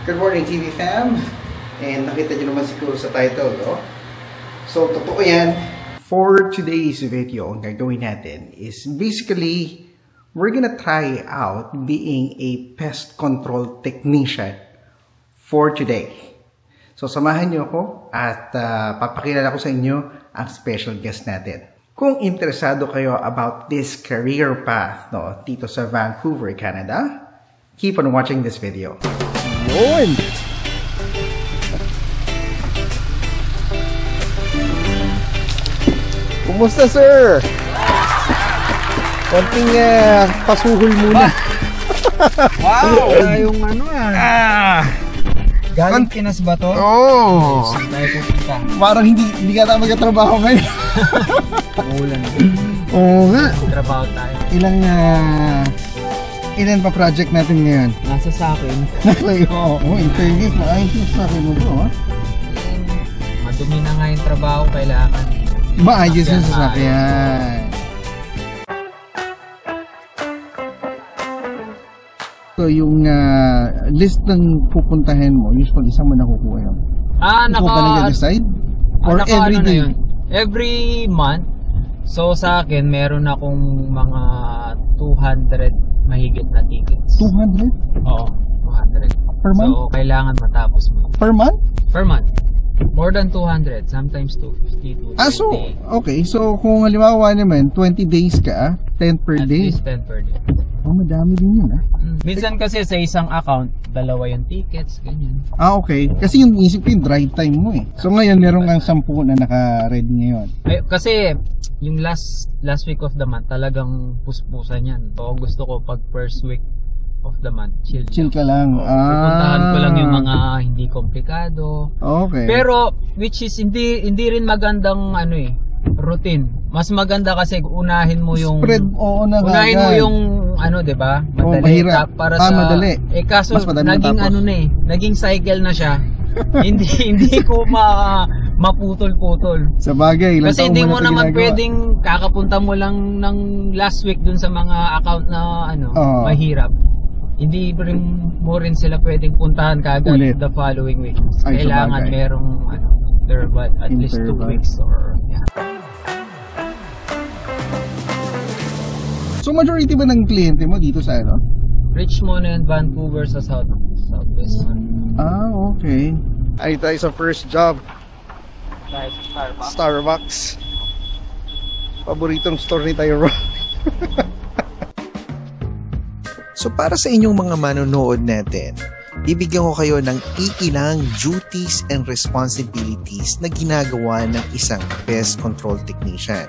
Good morning TV fam, and nakita nyo naman siguro sa title, no? So, totoo yan. For today's video, ang gagawin natin is basically, we're gonna try out being a pest control technician for today. So, samahan nyo ako at papakilala ko sa inyo ang special guest natin. Kung interesado kayo about this career path, no, dito sa Vancouver, Canada, keep on watching this video. Yun! Kumusta, sir? Konting pasuhol muna. Wow! Yung ano galing Pinas ba to? Oo! Parang hindi ka tayo magkatrabaho ngayon. Uulan. Oo nga. Trabaho tayo. Ilan pa project natin ngayon? Nasa sa akin. Oo, interview. Maayos yung sa akin mo bro, ha? Madumi na nga yung trabaho, kailangan. Maayos yung sasakyan. So, yung list ng pupuntahin mo, usually saan mo nakukuha yun? Ikaw ba nag-decide? Or every day? Yun? Every month. So, sa akin, meron akong mga 200 mahigit na tickets. 200? Oo, 200. Per month? So, kailangan matapos mo. Per month? Per month. More than 200, sometimes 250, 220. So, okay. So, kung halimbawa naman, 20 days ka, 10 per day? At least 10 per day. Oh, madami din yun, ah. Minsan kasi sa isang account, dalawa yung tickets, ganyan. Okay. Kasi yung isip ko yung drive time mo eh. So, ngayon, meron kang 10 na naka-ready ngayon. Kasi, yung last week of the month, talagang puspusan yan. So, gusto ko pag first week of the month, chill ka lang. Pupuntahan ko lang yung mga hindi komplikado. Okay. Pero, which is, hindi rin magandang, routine. Mas maganda kasi unahin mo yung spread, unahin mo yung diba? Madali. Para sa madali. Kaso naging naging cycle na siya. hindi ko maputol-putol. Sa bagay, kasi hindi mo naman pwedeng kakapunta mo lang ng last week dun sa mga account na mahirap. Hindi mo rin sila pwedeng puntahan kaagad the following week. Kailangan merong interval at least 2 weeks or So majority ba ng kliyente mo dito sa Richmond and Vancouver sa Southwest. Okay. Ay tayo sa first job. Starbucks. Paboritong store ni tayo, bro. So para sa inyong mga manonood natin, bibigyan ko kayo ng iilang duties and responsibilities na ginagawa ng isang pest control technician.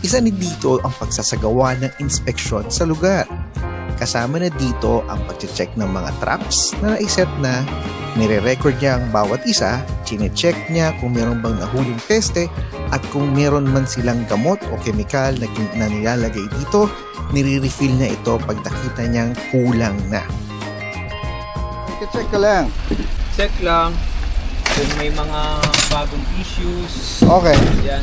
Isa ni dito ang pagsasagawa ng inspeksyon sa lugar. Kasama na dito ang pag-check ng mga traps na naiset na, nire-record niya ang bawat isa, chine-check niya kung meron bang nahuling peste at kung meron man silang gamot o kemikal na nilalagay dito, nire-refill niya ito pag nakita niyang kulang na. Check ka lang. Check lang kung may mga bagong issues. Okay. Yan.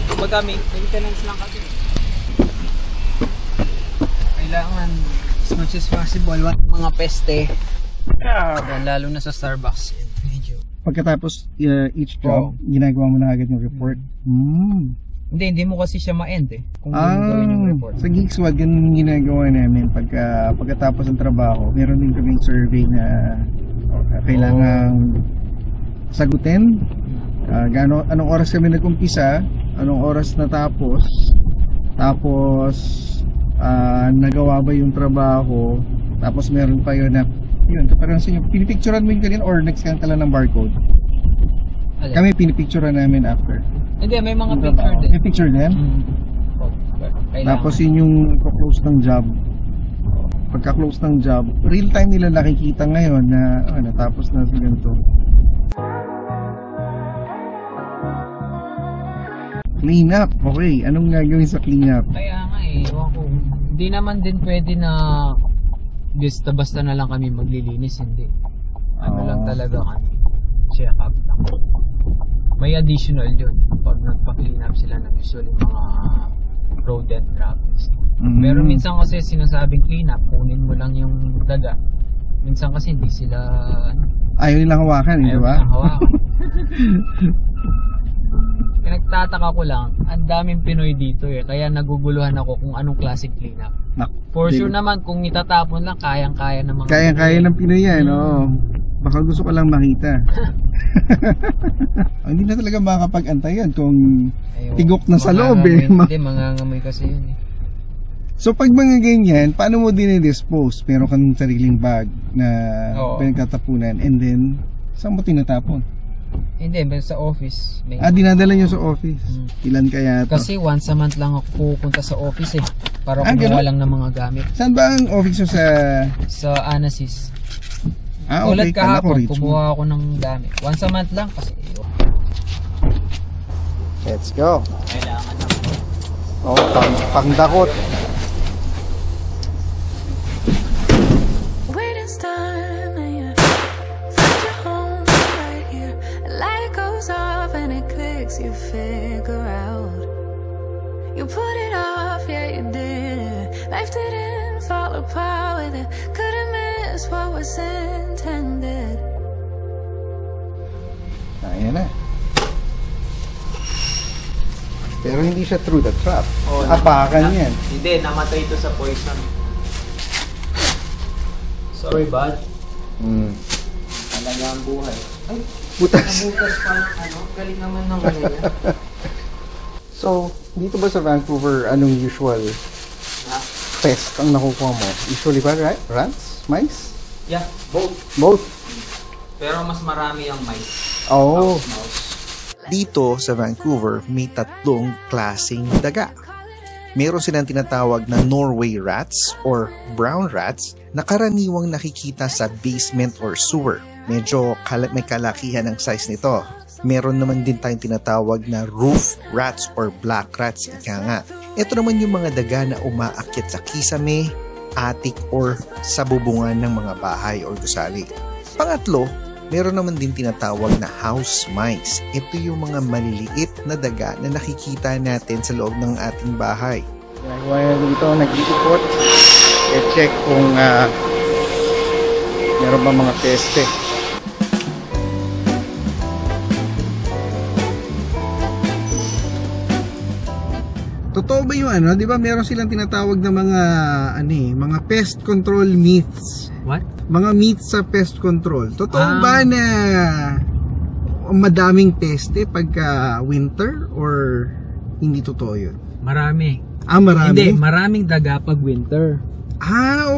Kumbaga maintenance lang kasi. Kailangan as much as possible mga peste. Lalo na sa Starbucks. Medyo. Pagkatapos each job, ginagawa mo na agad yung report. Hindi mo kasi siya ma-end kung gawin yung report. Sa Geekswag, ganun yung ginagawa namin. Pagkatapos ng trabaho, meron din kaming survey na kailangan sagutin. Anong oras kami nag-umpisa, anong oras natapos, tapos nagawa ba yung trabaho, tapos meron pa yun na yun, parang sa inyo, pinipicturean mo yung kanina or nag-scan ka lang ng barcode? Kami pinipicturean namin after. Hindi, may mga picture din. May picture din? Tapos yun yung close ng job. Pagka-close ng job, real time nila nakikita ngayon na natapos na sa ganito. Clean up, okay. Anong gagawin sa clean up? Kaya nga ewan ko. Hindi naman din pwede na basta na lang kami maglilinis, hindi. Lang talaga kami. Check up lang. May additional yun pag nagpa-clean up sila ng usually mga rodent trappings. Pero minsan kasi sinasabing clean up, kunin mo lang yung daga, Minsan kasi hindi sila ayaw nilang hawakan, di ba? Ayaw nilang hawakan. Nagtataka ko lang, ang daming Pinoy dito eh. Kaya naguguluhan ako kung anong classic cleanup. For sure naman, kung itatapon lang, kayang-kaya ng mga kayang-kaya ng Pinoy yan, oo. Baka gusto ko lang makita. Hindi na talaga makakapag-antay yan kung tigok na sa loob eh. Hindi, mangangamoy kasi yun eh. So pag mga ganyan, paano mo dinedispose? Meron kang sariling bag na pinagtatapunan and then, saan mo tinatapon? Hindi, sa office. Dinadala nyo sa office? Ilan kaya to? Kasi once a month lang ako pupunta sa office eh. Para kumuha lang ng mga gamit. Saan ba ang office nyo sa Anasis? Okay. Ulat kahapon, kumuha ako ng gamit. Once a month lang kasi. Let's go. Kailangan na. Pangdakot. You figure out. You put it off, yeah you did it. Life didn't fall apart with it. Couldn't miss what was intended. Ayan na. Pero hindi siya through the trap. Apakan yan. Hindi, namatay ito sa poison. Sorry bud. Talaga ang buhay. Ay, butas. Butas pa ng galing naman ng yan. So, dito ba sa Vancouver, anong usual pest ang nakukuha mo? Usually ba, right? Rats? Mice? Yeah, both. Both? Pero mas marami ang mice. Mouse. Dito sa Vancouver, may 3 klaseng daga. Meron silang tinatawag na Norway rats or brown rats na karaniwang nakikita sa basement or sewer. Medyo may kalakihan ang size nito. Meron naman din tayong tinatawag na roof rats or black rats, ika nga. Ito naman yung mga daga na umaakyat sa kisame, attic or sa bubungan ng mga bahay or gusali. Pangatlo, meron naman din tinatawag na house mice. Ito yung mga maliliit na daga na nakikita natin sa loob ng ating bahay. Ginagawa dito, nag-iikot. I-check kung meron ba mga peste. Totoo ba yung di ba meron silang tinatawag na mga pest control myths? What? Mga myths sa pest control. Totoo ba na madaming peste pagka winter or hindi totoo yun? Marami. Marami? Hindi, maraming daga pag winter.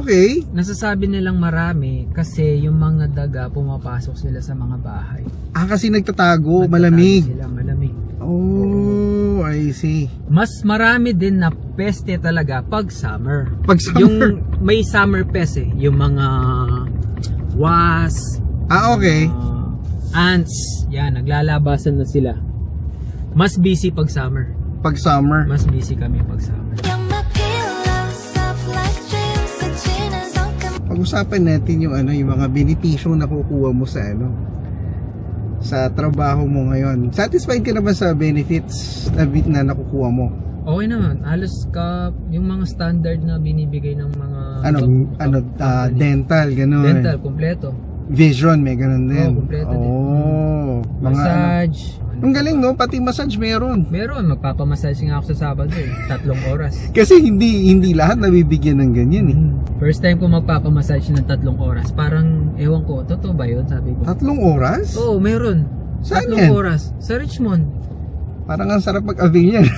Okay. Nasasabi nilang marami kasi yung mga daga pumapasok sila sa mga bahay. Kasi nagtatago malamig. Sila, malamig. Oh, I see. Mas marami din na peste talaga pag summer. Pag summer? Yung may summer pest yung mga wasp. Okay. Ants. Yan, naglalabasan na sila. Mas busy pag summer. Pag summer? Mas busy kami pag summer. Pag-usapan natin yung yung mga benepisyong nakukuha mo sa trabaho mo ngayon. Satisfied ka na ba sa benefits na nakukuha mo? Okay naman. Halos yung mga standard na binibigay ng mga dental, gano'n. Dental, kompleto. Vision, may gano'n din. Kompleto din. Massage. Ang galing, no? Pati massage meron. Meron. Magpapamassage nga ako sa Sabado 3 oras. Kasi hindi lahat nabibigyan ng ganyan eh. First time ko magpapamassage ng 3 oras. Parang, ewan ko, totoo ba yun? Sabi ko. 3 oras? Oo, meron. Saan 3 yan? oras. Sa Richmond. Parang ang sarap mag-avail yan.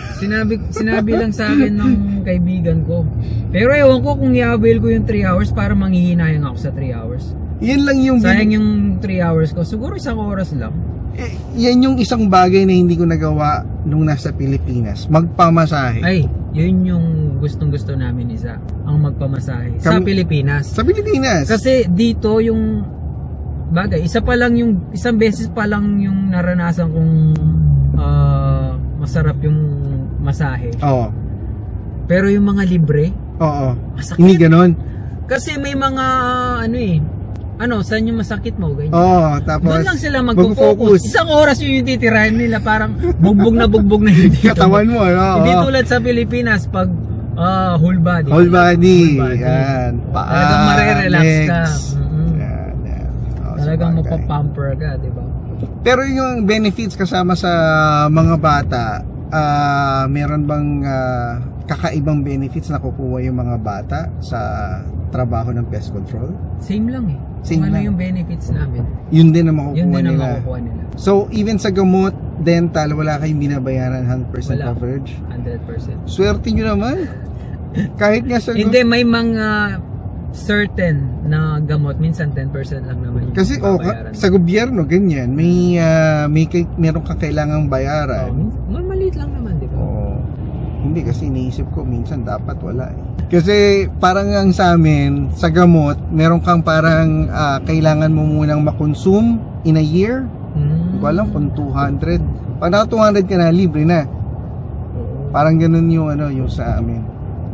Sinabi lang sa akin ng kaibigan ko. Pero ewan ko kung i-avail ko yung 3 hours para manghihinayang ako sa 3 hours. Yan lang yung... Sayang yung 3 hours ko. Siguro 1 oras lang. Yan yung isang bagay na hindi ko nagawa nung nasa Pilipinas. Magpamasahe. Ay, yun yung gustong-gusto namin isa. Ang magpamasahe. Sa Pilipinas. Sa Pilipinas? Kasi dito yung bagay, isang beses pa lang yung naranasan kong masarap yung masahe. Oo. Pero yung mga libre, oo. Masakit. Hindi ganon. Kasi may mga saan yung masakit mo? Ganyan. Oo, tapos doon lang sila magpo-focus. 1 oras yung titirahin nila, parang bugbog na hindi katawan mo, Hindi tulad sa Pilipinas pag whole body. Whole body. Yan. Talagang marerelax ka. Talagang mapapamper ka, di ba? Pero yung benefits kasama sa mga bata, meron bang kakaibang benefits na kukuha yung mga bata sa trabaho ng pest control? Same lang eh. Same Kung ano lang. yung benefits namin, Yun din ang makukuha yun din ang nila. makukuha nila. So, even sa gamot, dental, wala kayong binabayaran 100% Wala. coverage? 100%. Swerte nyo naman. Kahit nga sa... Hindi, may mga certain na gamot, minsan 10% lang naman yung Kasi babayaran. sa gobyerno, ganyan, meron kang kailangang bayaran. Maliit lang naman, di ba? Oo. Hindi, kasi iniisip ko, minsan dapat wala eh. Kasi parang ang sa amin, sa gamot, meron kang parang kailangan mo munang makonsume in a year. Hindi ko alam kung 200. Pag naka 200 ka na, libre na. Parang ganun yung yung sa amin.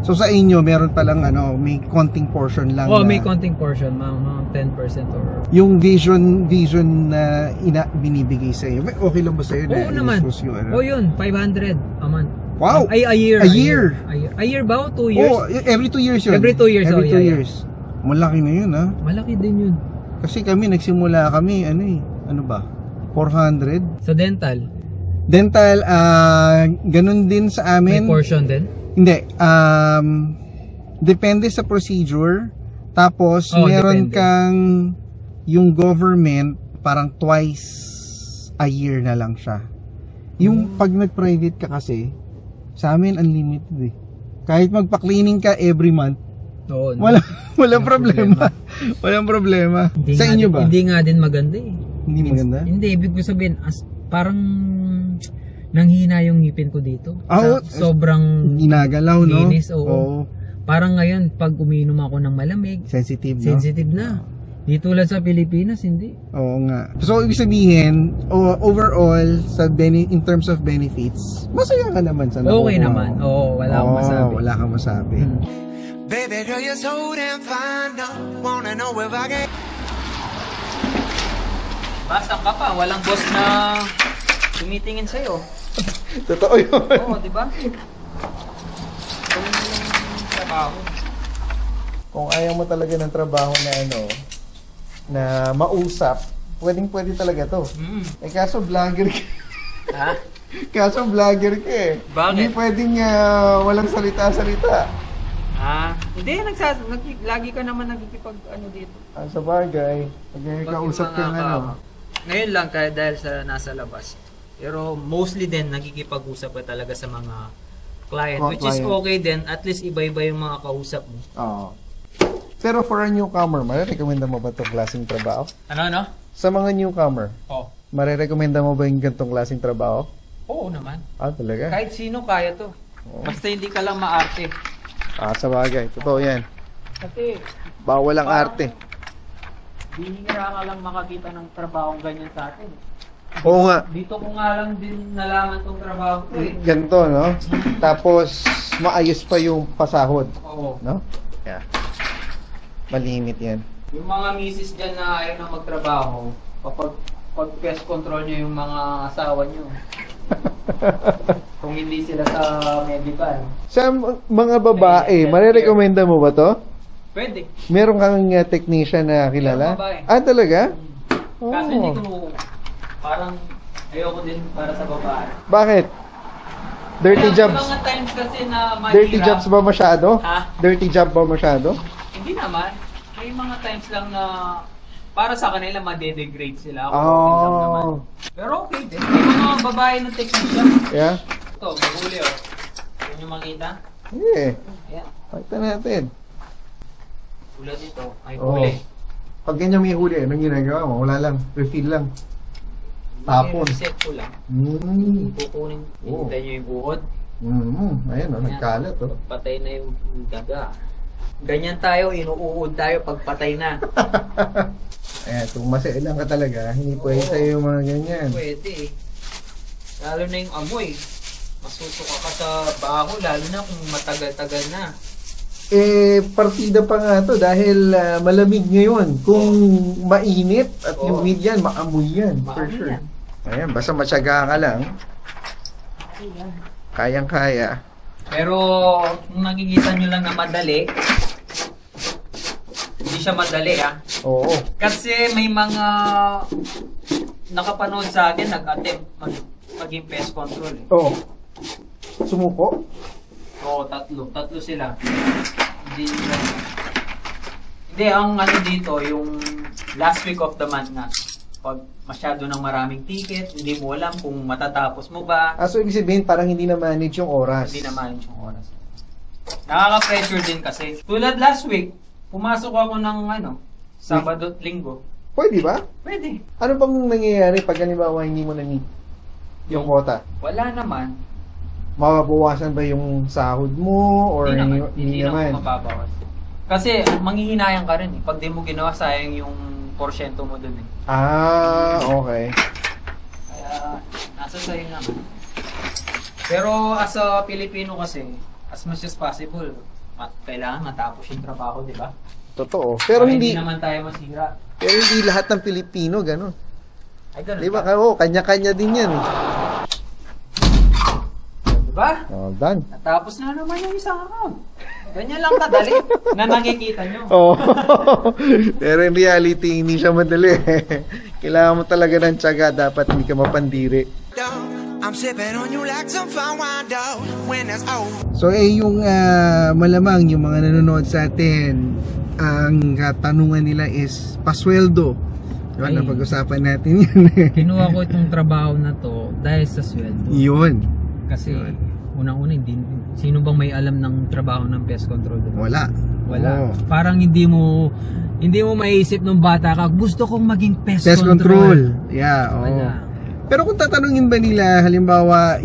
So sa inyo, meron palang may konting portion lang. May konting portion, mga 10% or... Yung vision na binibigay sa iyo. Okay lang ba sa iyo? Oo naman. Yun, 500 a month. Wow! Ay, a year. A year? A year ba o 2 years? Every 2 years yun. Every 2 years. Every 2 yeah. years. Malaki na yun, ha? Malaki din yun. Kasi kami, nagsimula kami, ano ba? 400? Sa dental? Dental, ganun din sa amin. May portion din? Hindi. Depende sa procedure. Tapos, meron depende. kang yung government, parang twice a year na lang siya. Yung pag nag-private ka kasi, sa amin unlimited eh. Kahit magpa-cleaning ka every month, Oo. walang problema. Walang problema. Hindi Sa nga inyo din- ba? Hindi nga din maganda eh. Hindi maganda? Hindi, ibig ko sabihin, parang nanghina yung ngipin ko dito. Sobrang Ginagalaw, no? linis, oo. Parang ngayon, pag uminom ako ng malamig, Sensitive, no? sensitive na. Di tulad sa Pilipinas, hindi. Oo nga. So, ibig sabihin, overall, in terms of benefits, masaya ka naman sa nakukuha. Okay naman. Oo, wala akong masabi. Wala kang masabi. Baby girl, you're so damn fine. No, wanna know if I can. Basta ka pa, walang boss na tumitingin sa'yo. Totoo yun. Oo, di ba? Kung ayaw mo talaga ng trabaho na na mausap, pwede talaga to. Kaso vlogger ka. Ha? Kaso vlogger ka eh. Bakit? Hindi pwedeng walang salita-salita. Hindi, lagi ka naman nagkikipag dito. Sa bagay, kausap ka Ngayon lang dahil sa nasa labas. Pero mostly din nagkikipag-usap ka talaga sa mga client, which is okay din. At least iba-iba yung mga kausap mo. Oo. Pero for a newcomer, marirekomenda mo ba itong klaseng trabaho? Ano? Sa mga newcomer, marirekomenda mo ba yung ganitong klaseng trabaho? Oo naman. Talaga? Kahit sino kaya to. Basta hindi ka lang maarte. Sa bagay. Totoo yan. Kasi Bawal ang arte. bihira ka lang makakita ng trabahong ganyan sa atin. Oo nga. Dito ko nga lang din nalaman tong trabaho ko eh. Ganito, no? Tapos, maayos pa yung pasahod. Oo. No? Yeah. Malimit yan. Yung mga misis dyan na ayaw na magtrabaho, kapag pest control nyo yung mga asawa nyo. Kung hindi sila sa medical. Sa mga babae, marirekomenda mo ba to? Pwede. Meron kang technician na kilala? Meron babae. Talaga? Kasi hindi ko, parang ayoko din para sa babae. Bakit? Dirty May jobs? mga times kasi na mahirap. Dirty jobs ba masyado? Ha? Dirty job ba masyado? Hindi naman. May mga times lang na para sa kanila madedegrade sila. Ako okay lang naman. Pero okay din. May mga babae na technician. Yeah? Ito, mahuli oh. Yan yung makita? Yeah. Ayan. Pakita natin. Tulad dito. Ay Oo. huli. Pag ganyan may huli, anong ginagawa mo? Wala lang. Refill lang. Tapon. Reset ko lang. Kukunin. Oo. Hintayin nyo yung buhod. Ayan, nagkalat. Patay na yung daga. Ganyan tayo, inuuod tayo pag patay na. Kung masailang ka talaga, hindi pwede sa'yo yung mga ganyan. Pwede eh. Lalo na yung amoy. Masusuka ka sa baho, lalo na kung matagal-tagal na. Partida pa nga to dahil malamig ngayon. Kung mainit at humid yan, maamoy yan. For Maamoy sure. yan. Ayan, basta matyaga ka lang. Kayang-kaya. Pero kung nakikita nyo lang na madali, hindi siya madali Oo. Kasi may mga nakapanood sa akin, nag-attempt maging pest control. Oo. Sumuko? Oo, tatlo sila. Hindi, ang ano dito, yung last week of the month na. Pag masyado ng maraming ticket, hindi mo alam kung matatapos mo ba. So ibig sabihin parang hindi na manage yung oras. Hindi na manage yung oras. Nakaka-pressure din kasi. Tulad last week, pumasok ako ng Sabado at Linggo. Pwede ba? Pwede. Ano bang nangyayari pag halimbawa hindi mo na-meet yung quota? Wala naman. Mababawasan ba yung sahod mo or hindi naman mababawas. Kasi manghihinayang ka rin eh. Pag di mo ginawa, sayang yung porsyento mo dun eh. Okay. Kaya nasa sa'yo naman. Pero as a Pilipino kasi, as much as possible, kailangan matapos yung trabaho, di ba? Totoo. Pero hindi naman tayo masira. Pero hindi lahat ng Pilipino gano'n. Ay, gano'n. Di ba? Kanya-kanya din yan eh. Diba? Done. Natapos na naman yung isang account. Ganyan lang kadali na nakikita nyo. Pero in reality, hindi siya madali. Kailangan mo talaga ng tiyaga. Dapat hindi ka mapandiri. I'm sipping on you like some fine wine, dog. When that's over. So yung malamang yung mga nanonood sa atin, ang katanungan nila is pasweldo. Diba? Napag-usapan natin yun. Kinuha ko itong trabaho na to dahil sa sweldo. Yun. Kasi unang-una, sino bang may alam ng trabaho ng pest control? Wala. Parang hindi mo maiisip nung bata ka, gusto kong maging pest control. Yeah, Pero kung tatanungin ba nila, halimbawa,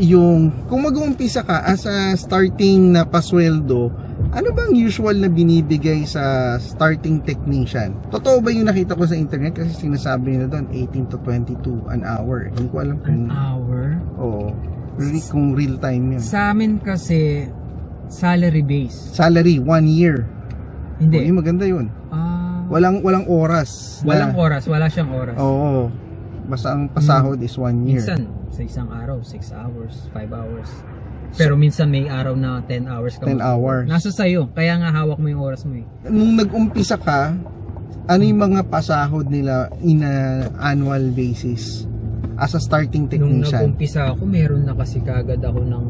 kung mag-uumpisa ka as a starting na pasweldo, ano bang usual na binibigay sa starting technician? Totoo ba yung nakita ko sa internet? Kasi sinasabi nila doon, 18 to 22 an hour. Hindi ko alam kung... An hour? Oo. Kung real time yun. Sa amin kasi, salary base. Salary, 1 year. Hindi. Maganda yun. Walang oras. Walang oras, wala siyang oras. Oo. Basta ang pasahod is 1 year. Minsan, sa isang araw, 6 hours, 5 hours. Pero minsan may araw na 10 hours ka. 10 hours. Nasa sayo, kaya nga hawak mo yung oras mo eh. Nung nag-umpisa ka, ano yung mga pasahod nila in a annual basis as a starting technician? Nung nag-umpisa ako, meron na kasi kagad ako ng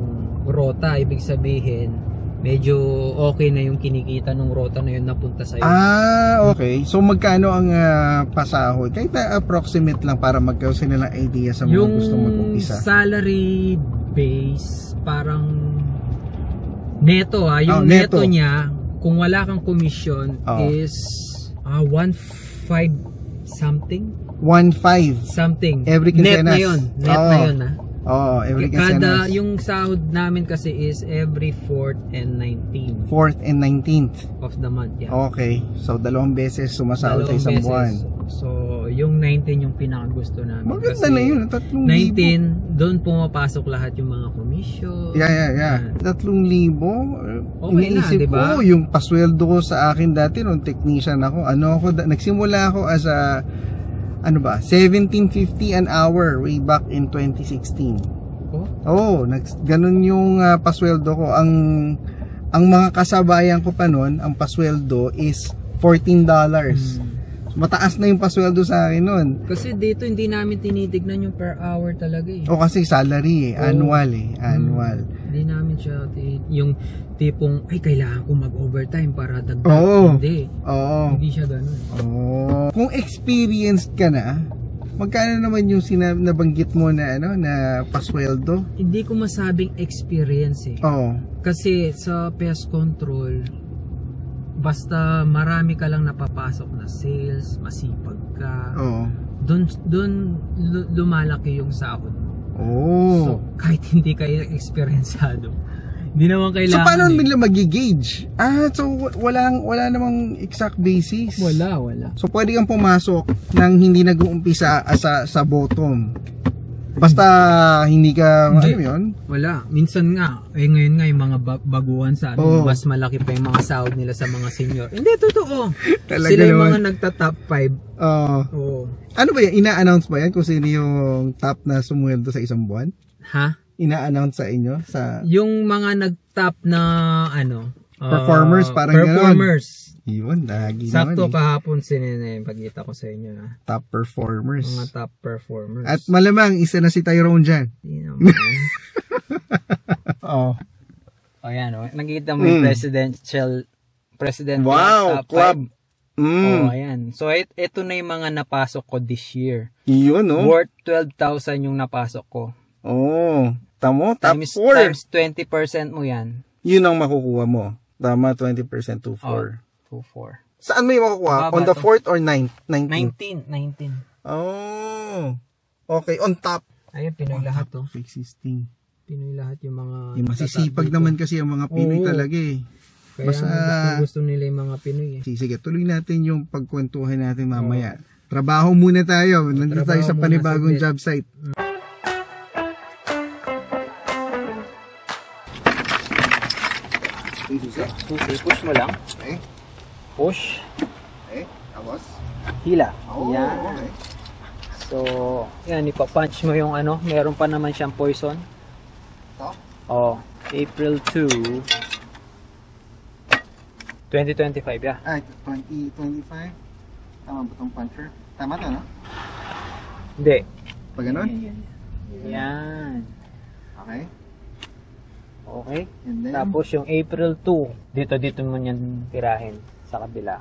rota. Ibig sabihin, medyo okay na yung kinikita ng rota na yun napunta sa'yo. Okay. So magkano ang pasahod? Kahit na approximate lang para magkaroon sila ng idea sa mga gusto mag-umpisa. Yung salary base, parang neto yung neto niya, kung wala kang commission, is 1.5 something? 1.5 something. Every quincenas. Net na yun. Net na yun every quincenas. Yung sahod namin kasi is every 4th and 19th. 4th and 19th of the month, yeah. Okay. So, 2 beses sumasahod sa isang buwan. So, yung 19 yung pinakagusto namin. Maganda na yun. 19, doon pumapasok lahat yung mga commission. Yeah. 3,000. Okay na, diba? Ko, yung pasweldo ko sa akin dati nung technician ako. Nagsimula ako as a 17.50 an hour way back in 2016. Ganun yung pasweldo ko. Ang mga kasabayan ko pa noon, ang pasweldo is $14. Mataas na yung pasweldo sa akin noon. Kasi dito hindi namin tinitignan yung per hour talaga eh. Kasi salary annual annual. Hindi namin siya yung tipong kailangan ko mag-overtime para dagdag. Hindi. Hindi siya ganoon. Kung experienced ka na, magkano naman yung nabanggit mo na na pasweldo? Hindi ko masabing experience eh. Kasi sa pest control, basta marami ka lang napapasok na sales, masipag ka. Doon lumalaki yung sahod mo. So kahit hindi ka experiencado, hindi naman kailangan. So paano nila magi-gauge? So wala namang exact basis. Wala. So pwede kang pumasok nang hindi nag-uumpisa sa bottom. Basta hindi ka yun? Wala. Minsan nga, ngayon nga yung mga baguhan sa mas malaki pa yung mga sahod nila sa mga senior. Hindi, totoo. Sila yung mga nagta-top 5. Ano ba yan? Ina-announce ba yan kung sino yung top na sumweldo sa isang buwan? Ina-announce sa inyo? Yung mga nag-top na performers, parang performers. Yun, lagi Sakto naman kahapon sinina yung pagkita ko sa inyo. Top performers. Mga top performers. At malamang, isa na si Tyrone dyan. Hindi naman. Oh. O yan, nakikita mo yung president Wow, top club. 5. Oh, ayan. So, ito na yung mga napasok ko this year. Yun, no? Worth 12,000 yung napasok ko. Oh, tamo, top 4. Times 20% mo yan. Yun ang makukuha mo. Tama, 20% to 4. Oh, to 4. Saan mo yung makukuha? Mababa On the to. 4th or 9th? 19. 19. Oh. Okay, on top. Ayun, Pinoy lahat to. Existing. Pinoy lahat yung mga... Yung masisipag naman kasi ang mga Pinoy talaga eh. Kaya Basta, gusto nila yung mga Pinoy eh. sige, tuloy natin yung pagkwentuhan natin mamaya. Trabaho muna tayo. Nandito tayo sa panibagong job site. Susi, push mo lang. Okay. Push. Okay. Tapos? Hila. Oh, Yan. okay. So, yan, ipapunch mo yung ano. Meron pa naman siyang poison. Ito? Oh, April 2, 2025, yeah. Ay, 2025. Tama ba itong puncher? Tama to, no? Hindi. Pag ganun? Yan. Okay. Okay. And then? Tapos yung April 2, dito mo yan tirahin sa kabila.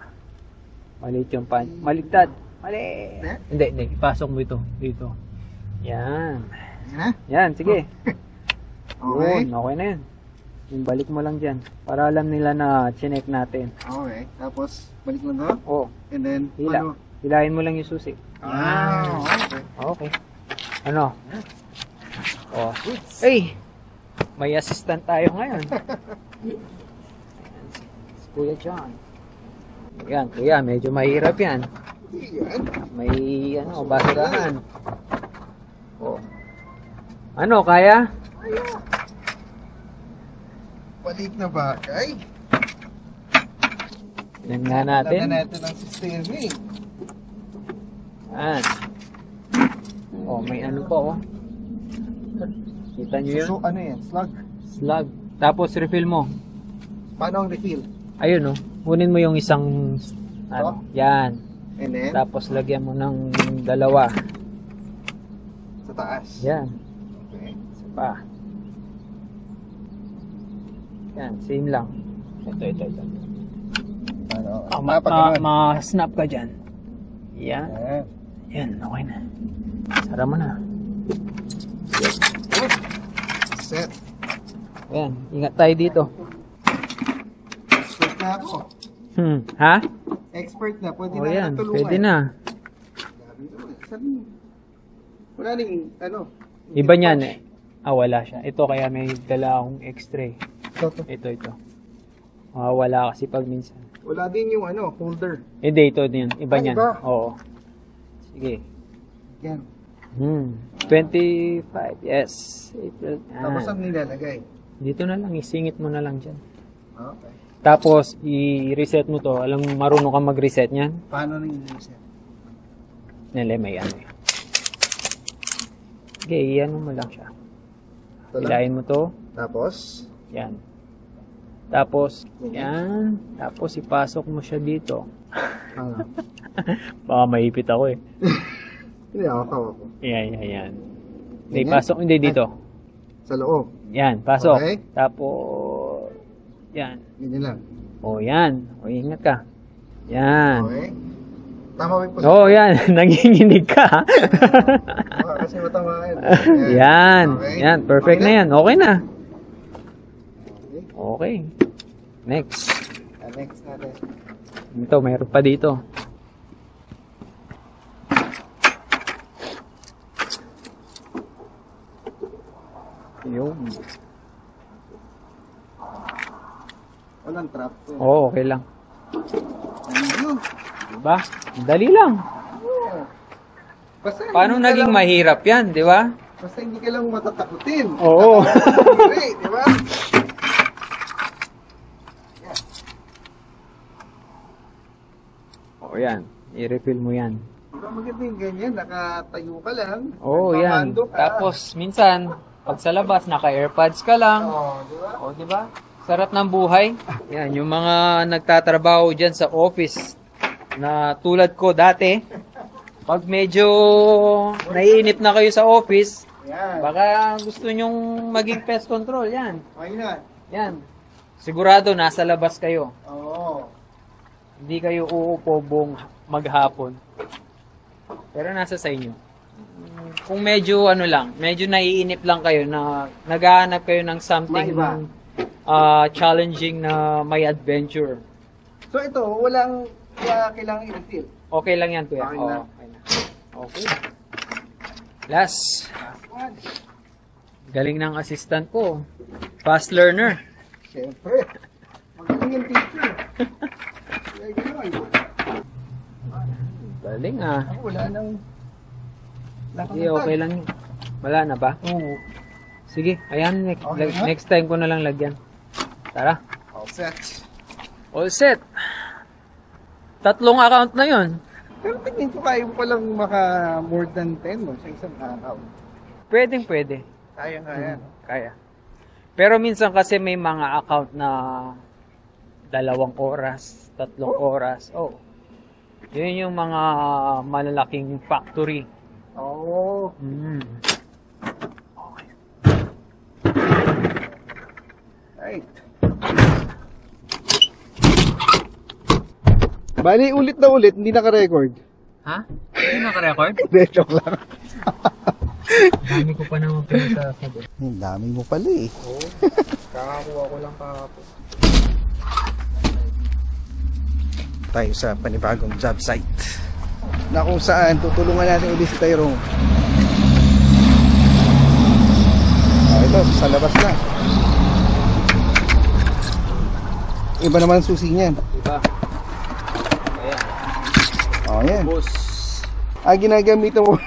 Maliit yung punch. Maligtad. Mali. Hindi. Ipasok mo ito. Dito. Yan. Yan na? Yan, sige. Okay. Yun, okay na yun. Yung balik mo lang dyan. Para alam nila na chinek natin. Okay. Tapos, balik mo to? Oh, And then, hila. ano? Hilahin mo lang yung susi. Ah, okay. Okay. Ano? Oh. Hey! May assistant tayo ngayon. Si Kuya John. Yan, kuya, medyo mahirap yan. Yan. May, basurahan. Oh. Ano, kaya? Balik na bagay. Yan nga natin. Alam na natin ang sistema eh. Yan. Oh, may ano pa, oh. Kita nyo yun? So, ano yan? Slug? Slug. Tapos refill mo. Paano ang refill? Ayun, oh. Kunin mo yung isang, yan. And then, Tapos lagyan mo ng dalawa. sa taas. Yan. Okay. Isa pa. Yan, same lang. Ito. Paano? Ma-snap ka dyan. Yan. Ayan. Yan, okay na. Sara mo na. Set. Yan, ingat tayo dito. Expert na ako. Ha? Expert na. Pwede O na yan, natulungan. pwede na. Wala rin, ano. Iba niyan eh. Wala siya. Ito kaya may dala akong x-ray. Ito. Ito. Wala kasi pag minsan. Wala din yung ano, holder. Hindi, ito din. Iba niyan. Iba? Oo. Sige. Yan. 25, yes. April. Tapos ang nilalagay. Dito na lang, isingit mo na lang dyan. Okay. Tapos, i-reset mo to. Alam mo, marunong ka mag-reset niyan? Paano na yung reset? May ano yan. Okay, iyan mo lang siya. Ito lang. Hilahin mo to. Tapos? Yan. Tapos, yan. Tapos, ipasok mo siya dito. Baka maipit ako eh. Hindi, ako. Yan. Hindi, pasok. Hindi, dito. Sa loob. Yan, pasok. Okay. Tapos, yan. Ganyan lang. O, yan. O, ingat ka. Yan. Okay. Tama ba yung position? Oo, yan. Nanginginig ka. Kasi matamaan. Yan. Okay. Yan. Perfect Okay na yan. Okay na. Okay. Okay. Next. Next natin. Ito, mayroon pa dito. Yun. Walang trap to. Oo, okay lang. Ano? Diba? Dali lang. Basta Paano hindi ka naging lang- mahirap yan, di ba? Basta hindi ka lang matatakutin. Oo. Di ba? Oo, yan. I-refill mo yan. Diba maganda yung ganyan, nakatayo ka lang. Oo, yan. nagpapando ka. Tapos, minsan, pag sa labas, naka-airpods ka lang. Oo, di ba? O, di ba? Sarap ng buhay. Yan, yung mga nagtatrabaho dyan sa office na tulad ko dati, pag medyo naiinip na kayo sa office, baka gusto nyong maging pest control. Yan. Yan. Sigurado nasa labas kayo. Oo. Hindi kayo uupo buong maghapon. Pero nasa sa inyo. Kung medyo medyo naiinip lang kayo na naghahanap kayo ng something challenging na may adventure. So ito, walang kailangan i-refill. Okay lang yan, kuya. Okay na. Okay na. Okay. Last. Galing ng assistant ko. Fast learner. Siyempre. Magaling yung teacher. Kaya gano'n. Galing ah. Ako wala nang... Hindi, okay lang. Wala na ba? Oo. Sige, ayan. Okay, next time ko na lang lagyan. Tara. All set. All set. 3 account na yun. Pero tingin ko kaya mo palang maka more than 10 mo sa isang araw. Pwede. Kaya nga yan. Kaya. Pero minsan kasi may mga account na 2 oras, 3 oras. Oh. Yun yung mga malalaking factory. Oo. Right. Bali, ulit na ulit, hindi naka-record. Ha? Hindi naka-record? Hindi, joke lang. Dami ko pa naman pinasasabi. Ang dami mo pala eh. Oo. Kakakuha ko lang kahapon. Tayo sa panibagong job site. Na kung saan, tutulungan natin ulit si Tyrone. Ito, sa labas na. Iba naman susi niyan. Diba? Ayan. Ayan. Boss. Ginagamit mo.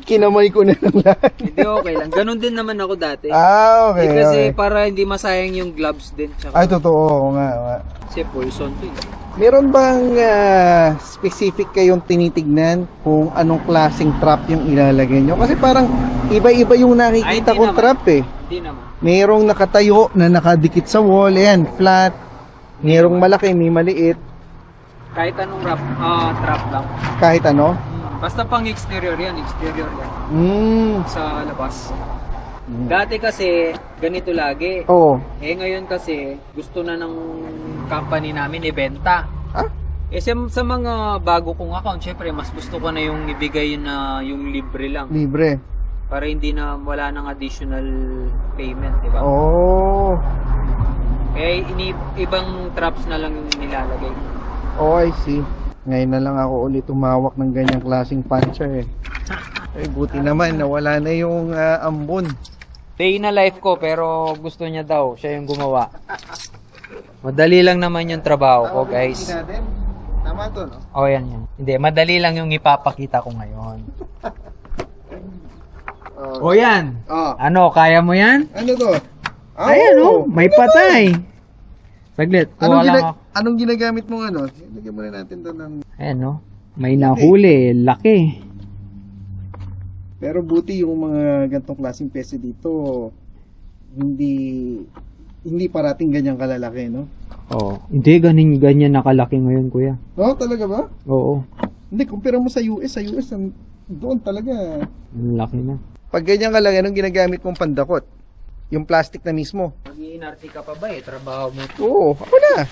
Kinamay ko na lang lahat. Hindi, okay lang. Ganon din naman ako dati. Okay. Kasi okay. para hindi masayang yung gloves din. Tsaka, Ay, totoo. Oo nga. kasi poison to eh. Meron bang specific kayong tinitignan kung anong klaseng trap yung ilalagay nyo? Kasi parang iba-iba yung nakikita kong trap eh. Hindi naman. Merong nakatayo na nakadikit sa wall. Ayan, flat. Merong malaki, may maliit. Kahit anong trap lang. Kahit ano. Basta pang exterior yan. Sa labas. Dati kasi, ganito lagi. Oo. Ngayon kasi, gusto na ng company namin ibenta. Sa mga bago kong account, syempre, mas gusto ko na yung ibigay na yung libre lang. Libre. Para hindi na wala ng additional payment, di ba? Oo. Ibang traps na lang yung nilalagay. Oh, I see. Ngayon na lang ako ulit umawak ng ganyang klaseng puncher eh. Buti naman, nawala na yung ambon. Day na life ko, pero gusto niya daw, siya yung gumawa. Madali lang naman yung trabaho ko, guys. Tama to, no? Oh, yan. Hindi, madali lang yung ipapakita ko ngayon. Oh, yan. Ano, kaya mo yan? Ano to? Ayan, oh, may patay. Saglit, anong ginagamit mong ano? Lagyan muna natin doon ng... Ayan, no? May nahuli, laki. Pero buti yung mga gantong klaseng pese dito, hindi parating ganyang kalalaki, no? Oo. Hindi ganyan nakalaki ngayon, kuya. Oh, talaga ba? Oo. Hindi, kumpira mo sa US, doon talaga. Laki na. Pag ganyan kalaki, anong ginagamit mong pandakot? Yung plastic na mismo. Mag-iinarte ka pa ba eh? Trabaho mo. Oo, ako na.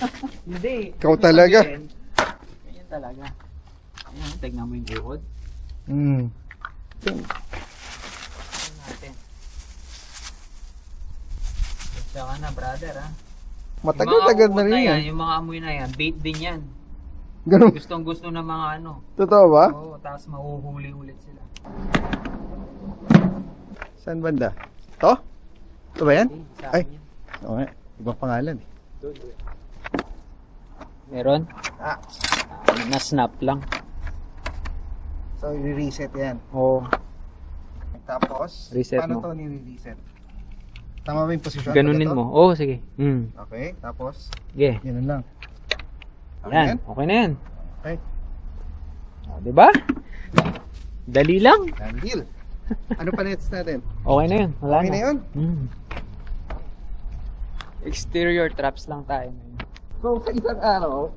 Hindi. Ikaw talaga. Ganyan talaga. Ayan, tignan mo yung buhod. Natin. Gusto ka na, brother, ha? Matagal-tagal na rin yan. Yung mga amoy na yan, bait din yan. Ganun. Gustong-gusto ng mga ano. Totoo ba? Oo, tapos mahuhuli ulit sila. Saan banda? To? Ito ba yan? Ay. Yan. Okay. Ibang pangalan eh. Meron? Na-snap lang. So, i-reset yan. Oo. Tapos, Reset paano mo. to ni-reset? Tama ba yung posisyon? Ganunin mo. Oo, sige. Okay, tapos, Sige. ganun lang. Yan. Okay na yan. Okay. Diba? Dali lang. Done deal. Ano pa next natin? Okay na yun. Wala Okay na yun? Exterior traps lang tayo ngayon. So, sa isang araw,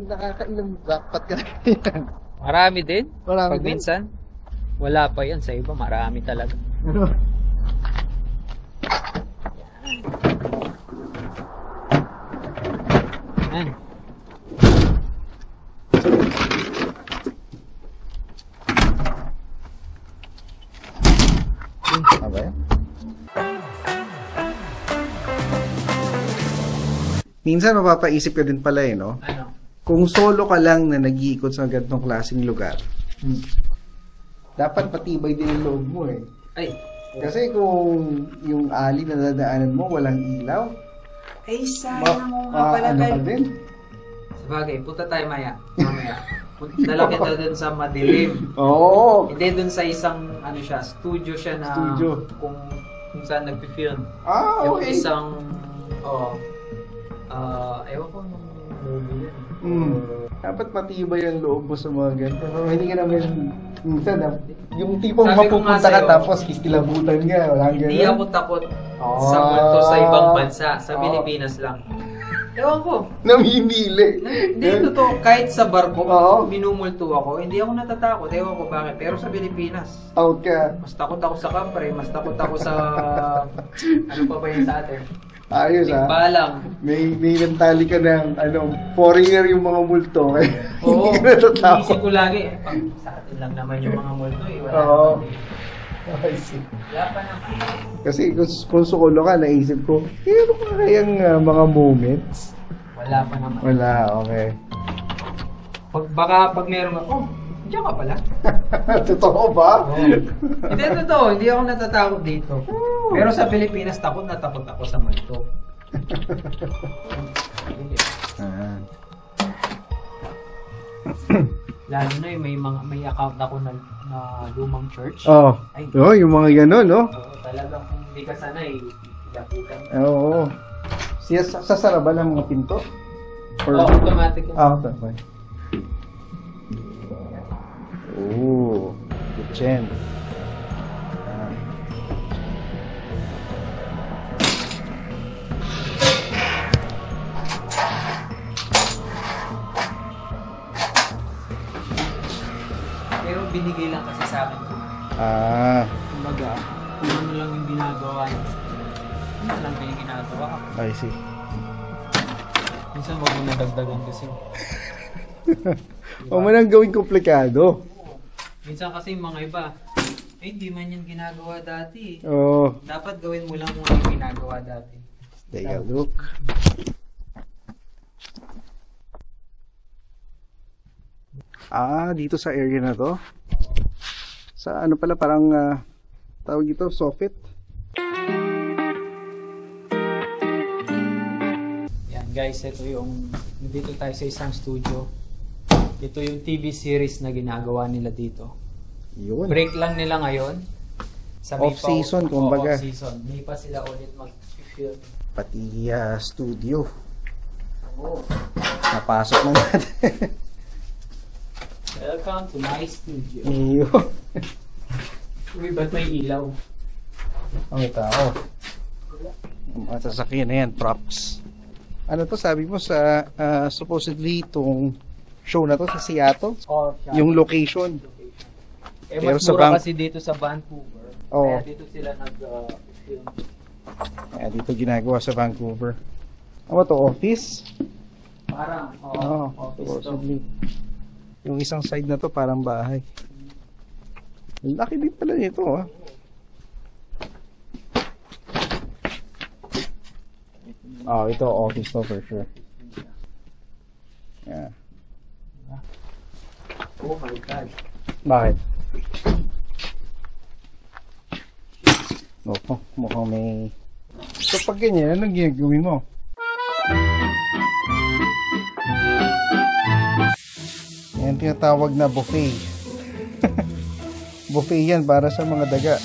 nakakailang jackpot ka na yan? Marami din. Marami Pag din? minsan, wala pa yan. Sa iba, marami talaga. Ano? Yan. Okay. Minsan mapapaisip ka din pala no? Ano? Kung solo ka lang na nag-iikot sa ganitong klaseng lugar, dapat matibay din ang loob mo Ay. Kasi kung yung alley na dadaanan mo walang ilaw, Ay, sayang mo nga pala. ano ka din? Sabagay, punta tayo mamaya. Dala kita dun sa madilim. Oo. Hindi dun sa isang, studio siya na Studio. kung saan nagpi-film. Okay. Yung isang, ewan ko nung movie yan. Dapat matibay ang loob mo sa mga ganito. So, hindi ka naman minsan yung tipong Sabi ko nga mapupunta ka sa'yo, tapos kikilabutan ka. Walang Hindi ganun. ako takot sa multo sa ibang bansa. Sa Pilipinas lang. Ewan ko. Namimili. Hindi, totoo. Kahit sa barko, Oo. minumulto ako. Hindi ako natatakot. Ewan ko bakit. Pero sa Pilipinas, Out ka. mas takot ako sa kapre. Mas takot ako sa... ano pa ba yun sa atin? Ayos Balang. May mentally ka ng foreigner yung mga multo. Oo. Hindi ka natatakot. Iisip ko lagi. Sa atin lang naman yung mga multo. Wala Oo. naman. I see. Wala pa naman. Kasi kung solo ka, naisip ko, ano pa kayang mga moments? Wala pa naman. Wala, okay. Pag meron ako, diyan ka pala. Totoo ba? Hindi, totoo. Hindi ako natatakot dito. Pero sa Pilipinas, takot na takot ako sa multo. Hindi. Lalo na may account ako na lumang church. Ay. Yung mga gano'n, no? Oo, talagang kung hindi ka sanay, ilaputan. Oo. Sasara ba ng mga pinto? Oo, automatic. Okay. Oh, kitchen. Pero binigay lang kasi sa akin. Kumbaga, kung ano lang yung ginagawa niya. Ano lang yung ginagawa ko. I see. Minsan wag mo nadagdagan kasi. Huwag mo nang gawing komplikado. Minsan kasi yung mga iba, hindi man yan ginagawa dati. Oo. Dapat gawin mo lang muna yung ginagawa dati. Take a look. Dito sa area na to. Sa ano pala, parang tawag ito, soffit. Yan guys, ito yung, dito tayo sa isang studio. Ito yung TV series na ginagawa nila dito. Yun. Break lang nila ngayon. Off-season, kumbaga. Off-season. Hindi pa sila ulit mag-film. Pati studio. Oo. Napasok na natin. Welcome to my studio. Iyo. Uy, ba't may ilaw? Ang tao. Ang sasakyan na yan, props. Ano to, sabi mo sa supposedly itong show na to sa Seattle? Yung location. Pero mas mura kasi dito sa Vancouver. Oo. Kaya dito sila nag-film. Kaya dito ginagawa sa Vancouver. Ano to, office? Parang, office to. Supposedly. Yung isang side na to parang bahay. Laki din pala nito, ito office to for sure. Yeah. Oh my God. Bakit? Mukhang may... So pag ganyan, anong ginagawin mo? Yan tinatawag na buffet. Buffet yan para sa mga daga.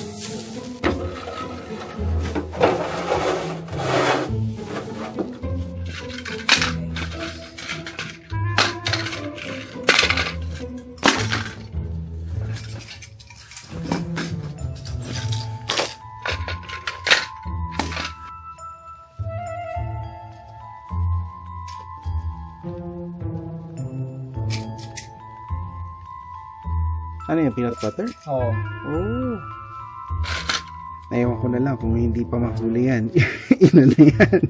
Ano yung peanut butter? Oo. Oh. Naiwan ko na lang kung hindi pa mahuli yan. Ina na yan.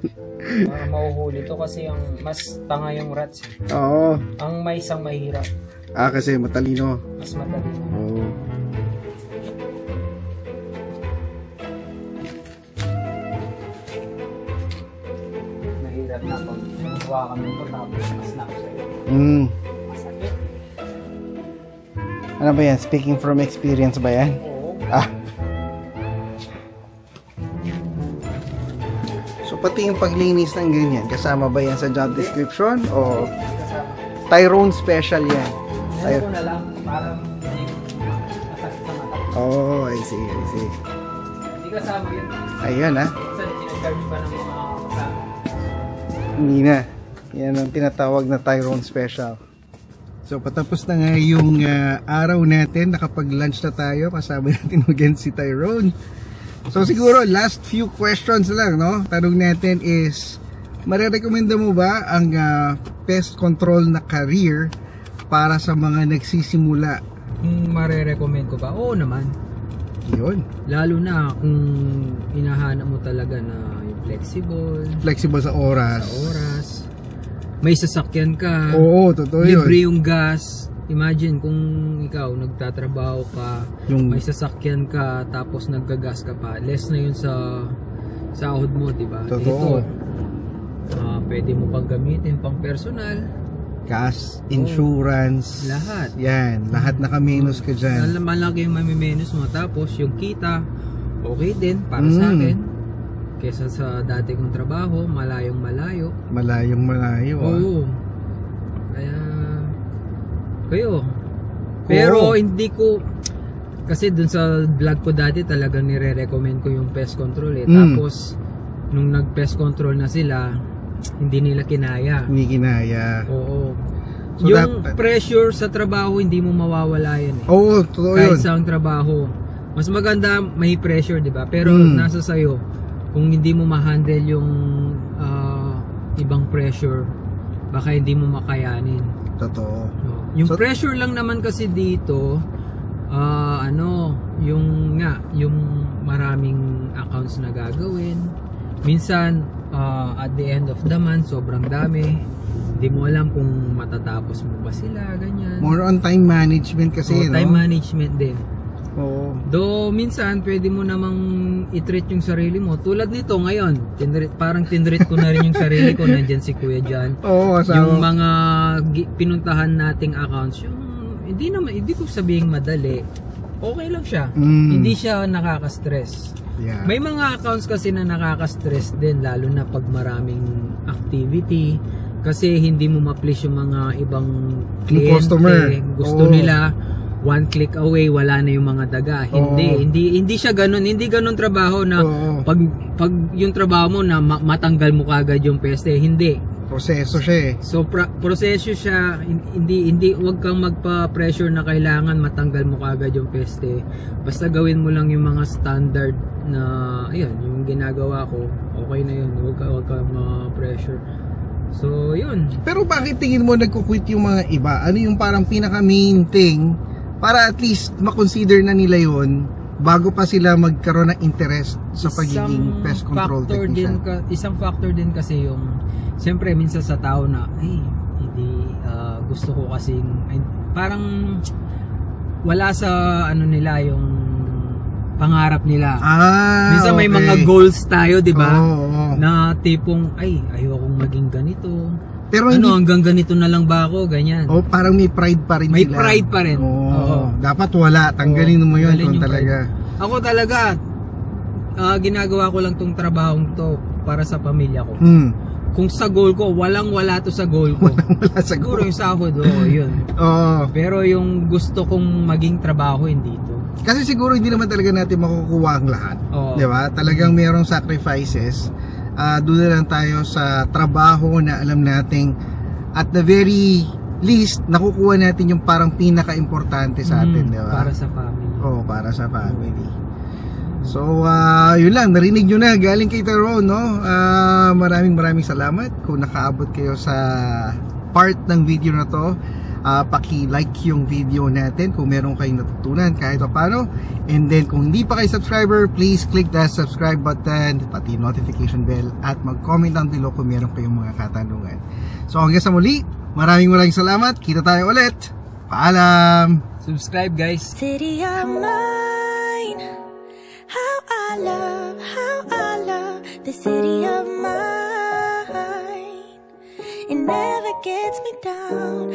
Mahuhuli to kasi yung mas tanga yung rats. Oo. Ang mais ang mahirap. Kasi matalino. Mas matalino. Oo. Mahirap na pag gawa kami ito tapos masnap sa'yo. Masakit. Ano ba yan? Speaking from experience ba yan? Oo. So pati yung paglinis ng ganyan, kasama ba yan sa job description? O Tyrone special yan? Meron ko na lang, parang hindi masakit sa mata. Oh, I see. Hindi kasama yun. Ayun Minsan, sinacharge pa ng mga kasama. Hindi na. Yan ang tinatawag na Tyrone special. So patapos na nga yung araw natin, nakapag-lunch na tayo, kasama natin again si Tyrone. So siguro last few questions lang, no? Tanong natin is, marerekomenda mo ba ang pest control na career para sa mga nagsisimula? Marerecommend ko ba? Oo naman. Yun. Lalo na kung hinahanap mo talaga na yung flexible sa oras. May sasakyan ka. Oo, totoo yun. Libre yung gas. Imagine kung ikaw nagtatrabaho ka, may sasakyan ka, tapos naggagas ka pa, less na yun sa sahod mo, diba? Totoo. Ito, pwede mo pang gamitin pang personal, gas, insurance, lahat. Yan, lahat nakamenos ka dyan. Malaki yung mamimenos mo, tapos yung kita okay din para sa akin kesa sa dati kong trabaho, malayong malayo. Oo. Kaya kayo. Pero hindi ko, kasi dun sa vlog ko dati talagang nire-recommend ko yung pest control Tapos nung nag-pest control na sila, hindi nila kinaya. Oo. So yung pressure sa trabaho, hindi mo mawawala yan Oo, totoo yun. Kahit sa trabaho. Mas maganda may pressure, di ba? Pero nasa sayo, kung hindi mo ma-handle yung ibang pressure, baka hindi mo makayanin. Totoo. Yung pressure lang naman kasi dito, yung maraming accounts na gagawin. Minsan, at the end of the month, sobrang dami. Hindi mo alam kung matatapos mo ba sila, ganyan. More on time management kasi, no? Time management din. Oo. Do minsan pwede mo namang i-treat yung sarili mo. Tulad nito ngayon, parang tinreat ko na rin yung sarili ko. Nandiyan si Kuya Jan. Oo, yung mga pinuntahan nating accounts, yung hindi ko sabihin madali. Okay lang siya. Hindi siya nakaka-stress. Yeah. May mga accounts kasi na nakaka-stress din, lalo na pag maraming activity. Kasi hindi mo ma-please yung mga ibang kliyente. Gusto nila one click away, wala na yung mga daga. Hindi siya ganun. Hindi ganun trabaho na pag yung trabaho mo na matanggal mo kagad yung peste. Hindi. Proseso siya So proseso siya. Hindi wag kang magpa-pressure na kailangan matanggal mo kagad yung peste. Basta gawin mo lang yung mga standard na ayun, yung ginagawa ko. Okay na yun. Wag kang ma-pressure. So yun. Pero bakit tingin mo nagko-quit yung mga iba? Ano yung parang pinaka main thing para at least makonsider na nila yon bago pa sila magkaroon ng interest sa pagiging pest control technician? Isang factor din kasi yung, siyempre minsan sa tao na, hindi gusto ko kasing, parang wala sa nila yung pangarap nila. Minsan may mga goals tayo, di ba? Na tipong, ayokong maging ganito. Pero hanggang ganito na lang ba ako, ganyan. Parang may pride pa rin sila. May pride pa rin. Dapat wala, tanggalin mo yun kung talaga. Ako talaga, ginagawa ko lang tong trabahong to para sa pamilya ko. Kung sa goal ko, wala to sa goal ko. Wala sa siguro yung sahod, yun. Pero yung gusto kong maging trabaho, hindi to. Kasi siguro hindi naman talaga natin makukuha ang lahat. Di ba? Talagang mayroong sacrifices. Doon na lang tayo sa trabaho na alam nating at the very least nakukuha natin yung parang pinaka-importante sa atin, di ba? Para sa family. Para sa family. So, yun lang, narinig nyo na galing kay Tyrone, no? Maraming salamat kung nakaabot kayo sa part ng video na to. paki-like yung video natin kung meron kayong natutunan kahit paano. And then kung hindi pa kayo subscriber, please click that subscribe button, pati notification bell, at mag-comment down below kung meron kayong mga katanungan. So hanggang sa muli, maraming salamat. Kita tayo ulit. Paalam! Subscribe, guys. City of mine, how I love the city of mine. It never gets me down.